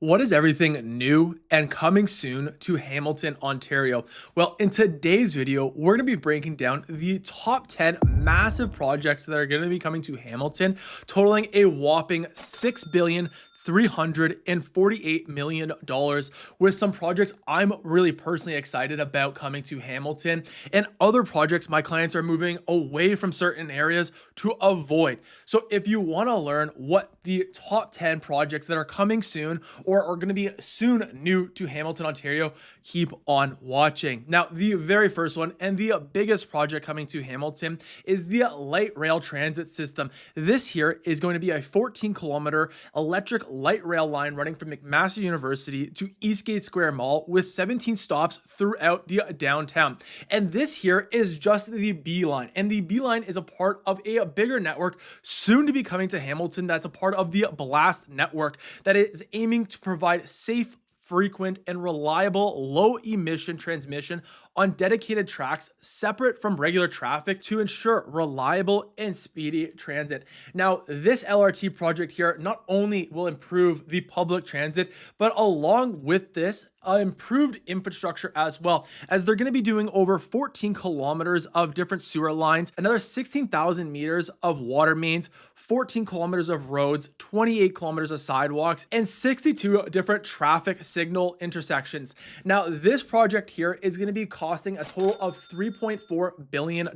What is everything new and coming soon to Hamilton, Ontario? Well, in today's video, we're going to be breaking down the top 10 massive projects that are going to be coming to Hamilton, totaling a whopping $6,348,000,000, with some projects I'm really personally excited about coming to Hamilton, and other projects my clients are moving away from certain areas to avoid. So if you want to learn what the top 10 projects that are coming soon or are going to be soon new to Hamilton, Ontario, keep on watching. Now, the very first one and the biggest project coming to Hamilton is the light rail transit system. This here is going to be a 14-kilometer electric light rail line running from McMaster University to Eastgate Square Mall with 17 stops throughout the downtown. And this here is just the B line. And the B line is a part of a bigger network soon to be coming to Hamilton that's a part of the Blast network that is aiming to provide safe, frequent, and reliable low-emission transmission on dedicated tracks separate from regular traffic to ensure reliable and speedy transit. Now, this LRT project here not only will improve the public transit, but along with this, improved infrastructure as well, as they're going to be doing over 14 kilometers of different sewer lines, another 16,000 meters of water mains, 14 kilometers of roads, 28 kilometers of sidewalks, and 62 different traffic signal intersections. Now, this project here is going to be costing a total of $3.4 billion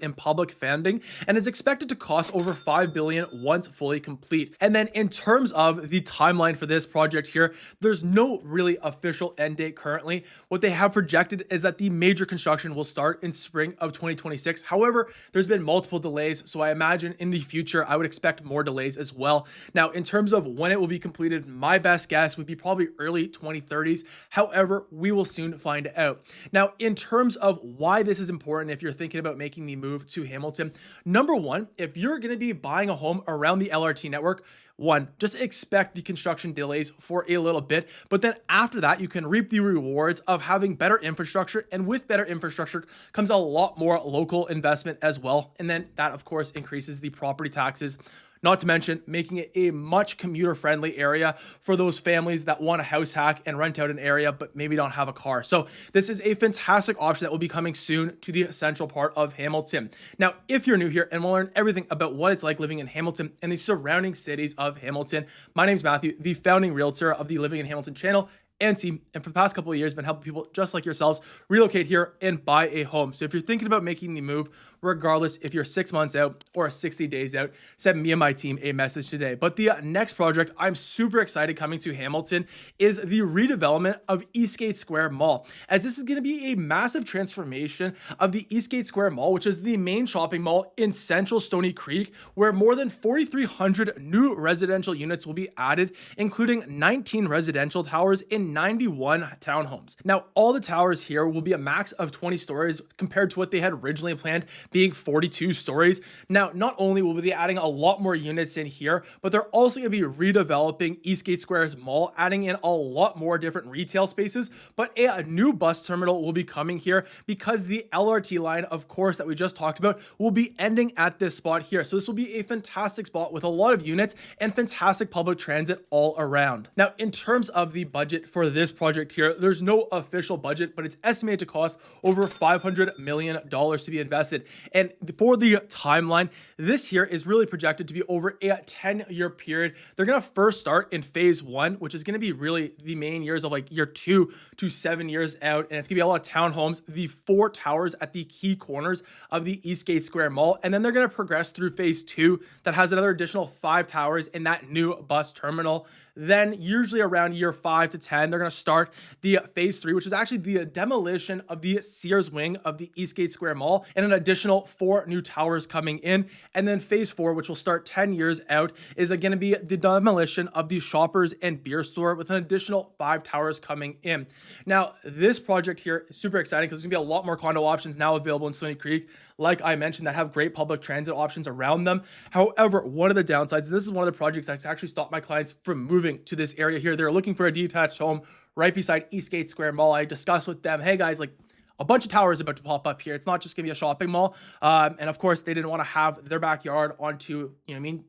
in public funding and is expected to cost over $5 billion once fully complete. And then in terms of the timeline for this project here, there's no really official end date currently. What they have projected is that the major construction will start in spring of 2026. However, there's been multiple delays, so I imagine in the future I would expect more delays as well. Now, in terms of when it will be completed, my best guess would be probably early 2030s. However, we will soon find out. Now, in terms of why this is important if you're thinking about making the move to Hamilton, number one, if you're going to be buying a home around the LRT network, one, just expect the construction delays for a little bit, but then after that, you can reap the rewards of having better infrastructure, and with better infrastructure comes a lot more local investment as well, and then that, of course, increases the property taxes. Not to mention making it a much commuter-friendly area for those families that want a house hack and rent out an area but maybe don't have a car. So this is a fantastic option that will be coming soon to the central part of Hamilton. Now, if you're new here and want to learn everything about what it's like living in Hamilton and the surrounding cities of Hamilton, my name's Matthew, the founding realtor of the Living in Hamilton channel and team, and for the past couple of years been helping people just like yourselves relocate here and buy a home. So if you're thinking about making the move, regardless if you're 6 months out or 60 days out, send me and my team a message today. But the next project I'm super excited coming to Hamilton is the redevelopment of Eastgate Square Mall, as this is going to be a massive transformation of the Eastgate Square Mall, which is the main shopping mall in central Stony Creek, where more than 4,300 new residential units will be added, including 19 residential towers in 91 townhomes. Now, all the towers here will be a max of 20 stories compared to what they had originally planned being 42 stories. Now, not only will we be adding a lot more units in here, but they're also going to be redeveloping Eastgate Square's mall, adding in a lot more different retail spaces, but a new bus terminal will be coming here because the LRT line, of course, that we just talked about will be ending at this spot here. So this will be a fantastic spot with a lot of units and fantastic public transit all around. Now, in terms of the budget for this project here, there's no official budget, but it's estimated to cost over $500 million to be invested. And for the timeline, this here is really projected to be over a 10-year period. They're going to first start in phase one, which is going to be really the main years of like year 2 to 7 years out. And it's going to be a lot of townhomes, the 4 towers at the key corners of the Eastgate Square Mall. And then they're going to progress through phase 2 that has another additional 5 towers in that new bus terminal. Then usually around year 5 to 10, they're going to start the phase 3, which is actually the demolition of the Sears wing of the Eastgate Square Mall, and an additional 4 new towers coming in. And then phase 4, which will start 10 years out, is going to be the demolition of the Shoppers and Beer store with an additional 5 towers coming in. Now, this project here is super exciting because there's going to be a lot more condo options now available in Stony Creek, like I mentioned, that have great public transit options around them. However, one of the downsides, and this is one of the projects that's actually stopped my clients from moving to this area here. They're looking for a detached home right beside Eastgate Square Mall. I discussed with them, hey guys, like a bunch of towers about to pop up here. It's not just gonna be a shopping mall. And of course, they didn't want to have their backyard onto,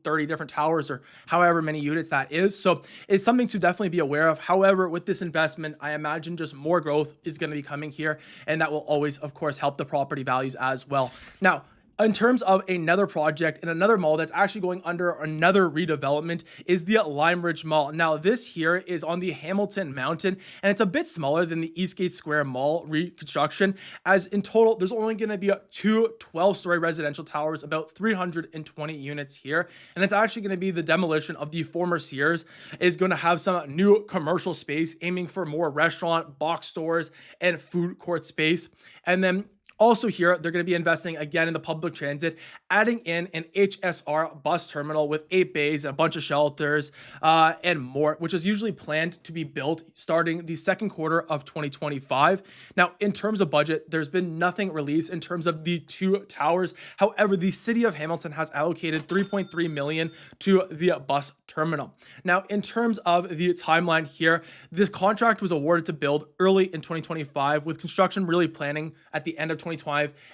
30 different towers or however many units that is. So it's something to definitely be aware of. However, with this investment, I imagine just more growth is going to be coming here, and that will always, of course, help the property values as well. Now, in terms of another project and another mall that's actually going under another redevelopment is the Lime Ridge Mall. Now, this here is on the Hamilton Mountain, and it's a bit smaller than the Eastgate Square Mall reconstruction, as in total, there's only going to be two 12-story residential towers, about 320 units here, and it's actually going to be the demolition of the former Sears, is going to have some new commercial space, aiming for more restaurant, box stores, and food court space. And then also here, they're going to be investing again in the public transit, adding in an HSR bus terminal with 8 bays, a bunch of shelters, and more, which is usually planned to be built starting the second quarter of 2025. Now, in terms of budget, there's been nothing released in terms of the two towers. However, the city of Hamilton has allocated $3.3 million to the bus terminal. Now, in terms of the timeline here, this contract was awarded to build early in 2025, with construction really planning at the end of 2025,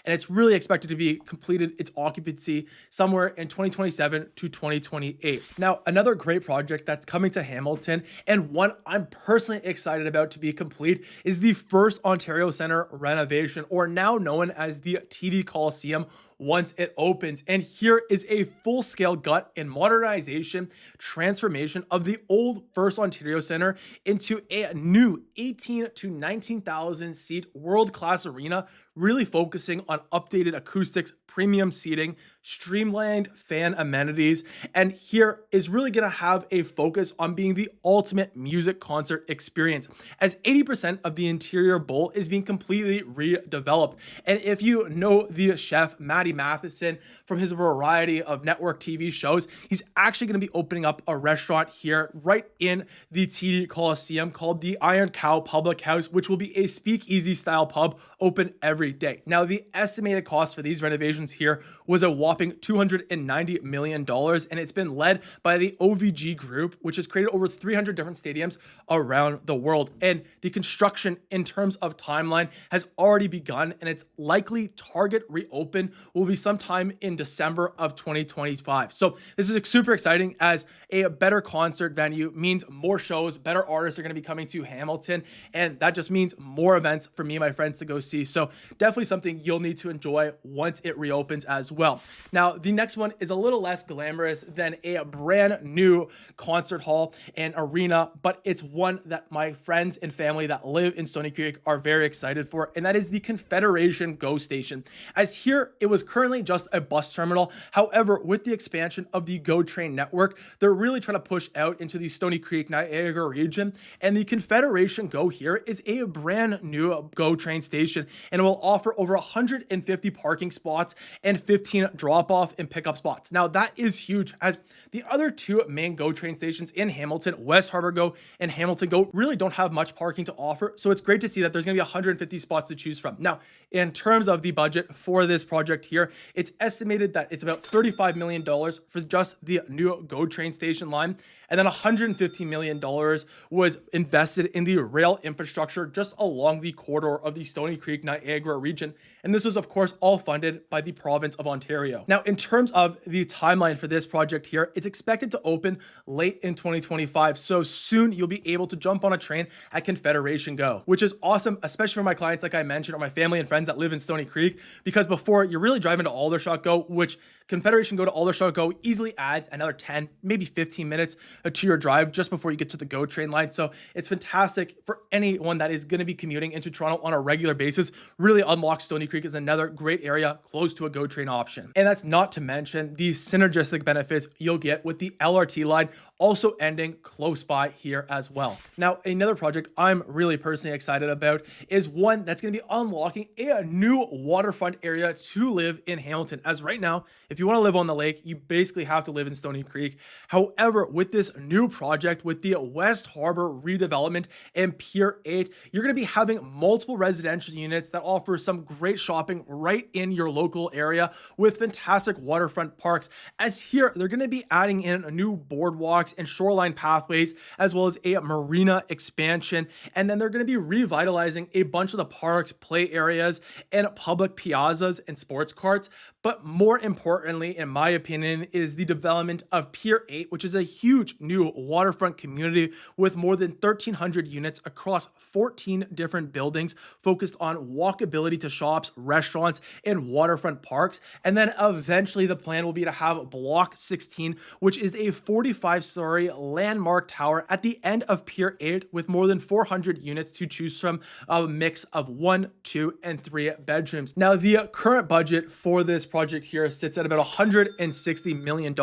and it's really expected to be completed its occupancy somewhere in 2027 to 2028. Now, another great project that's coming to Hamilton, and one I'm personally excited about to be complete, is the First Ontario Centre renovation, or now known as the TD Coliseum, once it opens. And here is a full-scale gut and modernization transformation of the old First Ontario Centre into a new 18 to 19,000 seat world-class arena, really focusing on updated acoustics, premium seating, streamlined fan amenities, and here is really going to have a focus on being the ultimate music concert experience, as 80% of the interior bowl is being completely redeveloped. And if you know the chef Matty Matheson from his variety of network TV shows, he's actually going to be opening up a restaurant here right in the TD Coliseum called the Iron Cow Public House, which will be a speakeasy style pub open every day. Now, the estimated cost for these renovations here was a whopping $290 million, and it's been led by the OVG Group, which has created over 300 different stadiums around the world. And the construction in terms of timeline has already begun, and its likely target reopen will be sometime in December of 2025. So this is super exciting, as a better concert venue means more shows, better artists are going to be coming to Hamilton, and that just means more events for me and my friends to go see. So definitely something you'll need to enjoy once it reopens as well. Now, the next one is a little less glamorous than a brand new concert hall and arena, but it's one that my friends and family that live in Stony Creek are very excited for, and that is the Confederation GO Station. As here, it was currently just a bus terminal. However, with the expansion of the GO train network, they're really trying to push out into the Stony Creek, Niagara region, and the Confederation GO here is a brand new GO train station, and it will offer over 150 parking spots and 15 drop-off and pickup spots. Now, that is huge, as the other two main GO train stations in Hamilton, West Harbor GO and Hamilton GO, really don't have much parking to offer. So it's great to see that there's going to be 150 spots to choose from. Now, in terms of the budget for this project here, it's estimated that it's about $35 million for just the new GO train station line, and then $115 million was invested in the rail infrastructure just along the corridor of the Stony Creek, Niagara region. And this was, of course, all funded by the province of Ontario. Now, in terms of the timeline for this project here, it's expected to open late in 2025. So soon you'll be able to jump on a train at Confederation GO, which is awesome, especially for my clients, like I mentioned, or my family and friends that live in Stony Creek, because before you're really driving to Aldershot GO, which Confederation GO to Aldershot GO easily adds another 10, maybe 15 minutes to your drive just before you get to the GO train line. So it's fantastic for anyone that is going to be commuting into Toronto on a regular basis. Really unlocks Stony Creek as another great area close to a GO train option. And that's not to mention the synergistic benefits you'll get with the LRT line also ending close by here as well. Now, another project I'm really personally excited about is one that's going to be unlocking a new waterfront area to live in Hamilton. As right now, if you want to live on the lake, you basically have to live in Stony Creek. However, with this new project, with the West Harbor redevelopment and Pier 8, you're going to be having multiple residential units that offer some great shopping right in your local area with fantastic waterfront parks. As here, they're going to be adding in a new boardwalk sidewalks and shoreline pathways, as well as a marina expansion. And then they're going to be revitalizing a bunch of the parks, play areas, and public piazzas and sports carts. But more importantly, in my opinion, is the development of Pier 8, which is a huge new waterfront community with more than 1,300 units across 14 different buildings focused on walkability to shops, restaurants, and waterfront parks. And then eventually the plan will be to have Block 16, which is a 45-story landmark tower at the end of Pier 8 with more than 400 units to choose from, a mix of 1, 2, and 3 bedrooms. Now, the current budget for this project here sits at about $160 million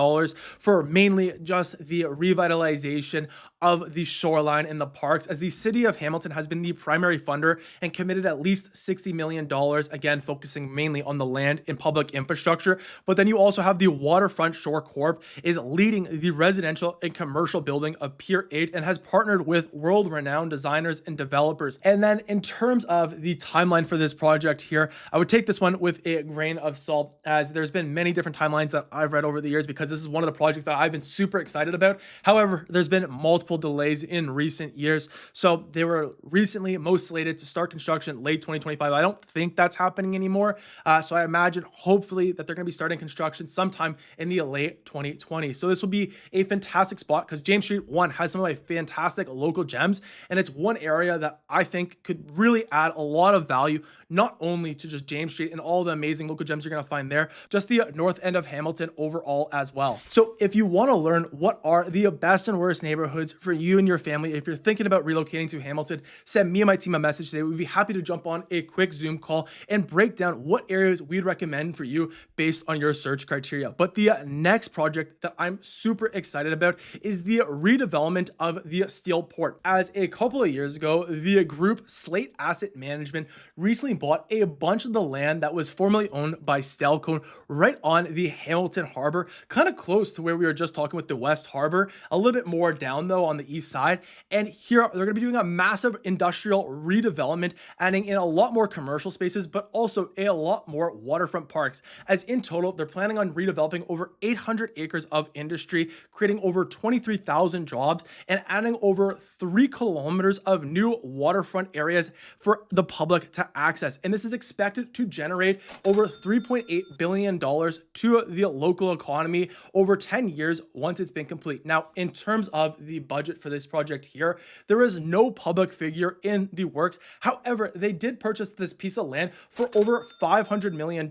for mainly just the revitalization of the shoreline and the parks, as the city of Hamilton has been the primary funder and committed at least $60 million, again, focusing mainly on the land and public infrastructure. But then you also have the Waterfront Shore Corp is leading the residential and commercial building of Pier 8 and has partnered with world-renowned designers and developers. And then in terms of the timeline for this project here, I would take this one with a grain of salt, as there's been many different timelines that I've read over the years, because this is one of the projects that I've been super excited about. However, there's been multiple delays in recent years. So they were recently most slated to start construction late 2025. I don't think that's happening anymore. So I imagine hopefully that they're going to be starting construction sometime in the late 2020. So this will be a fantastic spot, because James Street 1 has some of my fantastic local gems, and it's one area that I think could really add a lot of value, not only to just James Street and all the amazing local gems you're going to find there, just the north end of Hamilton overall as well. So if you want to learn what are the best and worst neighborhoods for you and your family, if you're thinking about relocating to Hamilton, send me and my team a message today. We'd be happy to jump on a quick Zoom call and break down what areas we'd recommend for you based on your search criteria. But the next project that I'm super excited about is the redevelopment of the Steel Port. As a couple of years ago, the group Slate Asset Management recently bought a bunch of the land that was formerly owned by Stelco right on the Hamilton Harbor, kind of close to where we were just talking with the West Harbor, a little bit more down though on the east side. And here they're going to be doing a massive industrial redevelopment, adding in a lot more commercial spaces, but also a lot more waterfront parks. As in total, they're planning on redeveloping over 800 acres of industry, creating over 23,000 jobs, and adding over 3 kilometers of new waterfront areas for the public to access. And this is expected to generate over $3.8 billion to the local economy over 10 years once it's been complete. Now, in terms of the budget for this project here, there is no public figure in the works. However, they did purchase this piece of land for over $500 million.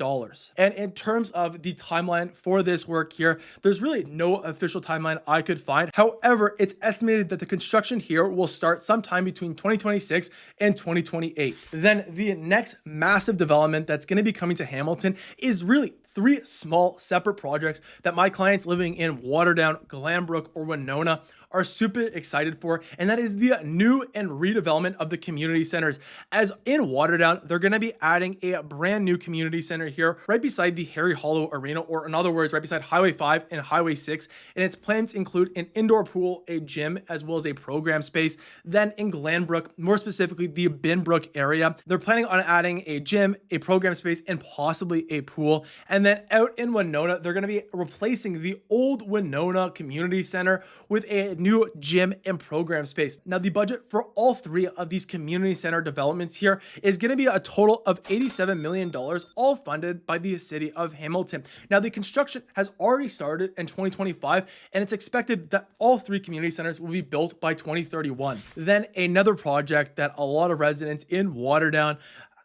And in terms of the timeline for this work here, there's really no official timeline I could find. However, it's estimated that the construction here will start sometime between 2026 and 2028. Then the next massive development that's going to be coming to Hamilton is really 3 small separate projects that my clients living in Waterdown, Glanbrook, or Winona are super excited for, and that is the new and redevelopment of the community centers. As in Waterdown, they're going to be adding a brand new community center here right beside the Harry Hollow Arena, or in other words, right beside Highway 5 and Highway 6, and its plans include an indoor pool, a gym, as well as a program space. Then in Glanbrook, more specifically the Binbrook area, they're planning on adding a gym, a program space, and possibly a pool. And then out in Winona, they're going to be replacing the old Winona Community Center with a new gym and program space. Now, the budget for all 3 of these community center developments here is going to be a total of $87 million, all funded by the city of Hamilton. Now, the construction has already started in 2025, and it's expected that all 3 community centers will be built by 2031. Then another project that a lot of residents in Waterdown,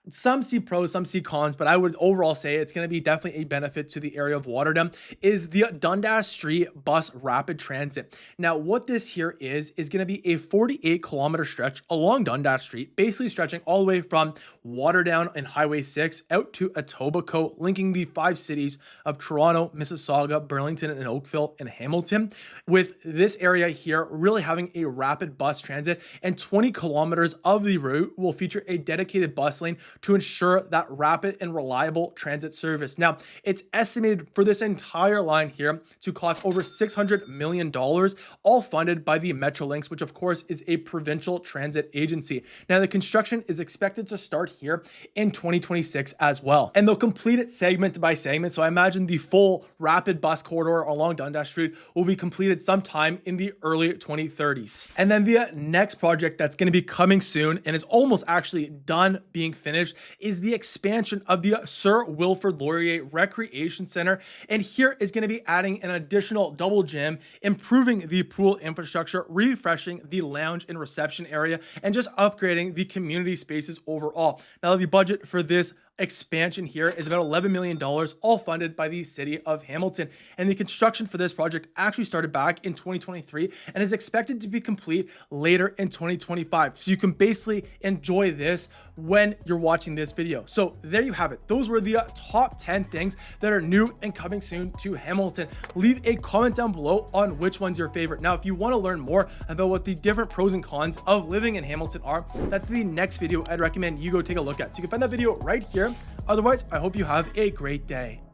some see pros, some see cons, but I would overall say it's going to be definitely a benefit to the area of Waterdown, is the Dundas Street Bus Rapid Transit. Now, what this here is going to be a 48-kilometer stretch along Dundas Street, basically stretching all the way from Waterdown and Highway 6 out to Etobicoke, linking the 5 cities of Toronto, Mississauga, Burlington, and Oakville, and Hamilton, with this area here really having a rapid bus transit, and 20 kilometers of the route will feature a dedicated bus lane to ensure that rapid and reliable transit service. Now, it's estimated for this entire line here to cost over $600 million, all funded by the Metrolinx, which of course is a provincial transit agency. Now, the construction is expected to start here in 2026 as well. And they'll complete it segment by segment. So I imagine the full rapid bus corridor along Dundas Street will be completed sometime in the early 2030s. And then the next project that's going to be coming soon and is almost actually done being finished is the expansion of the Sir Wilfrid Laurier Recreation Center. And here is going to be adding an additional double gym, improving the pool infrastructure, refreshing the lounge and reception area, and just upgrading the community spaces overall. Now, the budget for this expansion here is about $11 million, all funded by the city of Hamilton. And the construction for this project actually started back in 2023 and is expected to be complete later in 2025. So you can basically enjoy this when you're watching this video. So there you have it. Those were the top 10 things that are new and coming soon to Hamilton. Leave a comment down below on which one's your favorite. Now, if you want to learn more about what the different pros and cons of living in Hamilton are, that's the next video I'd recommend you go take a look at. So you can find that video right here. Otherwise, I hope you have a great day.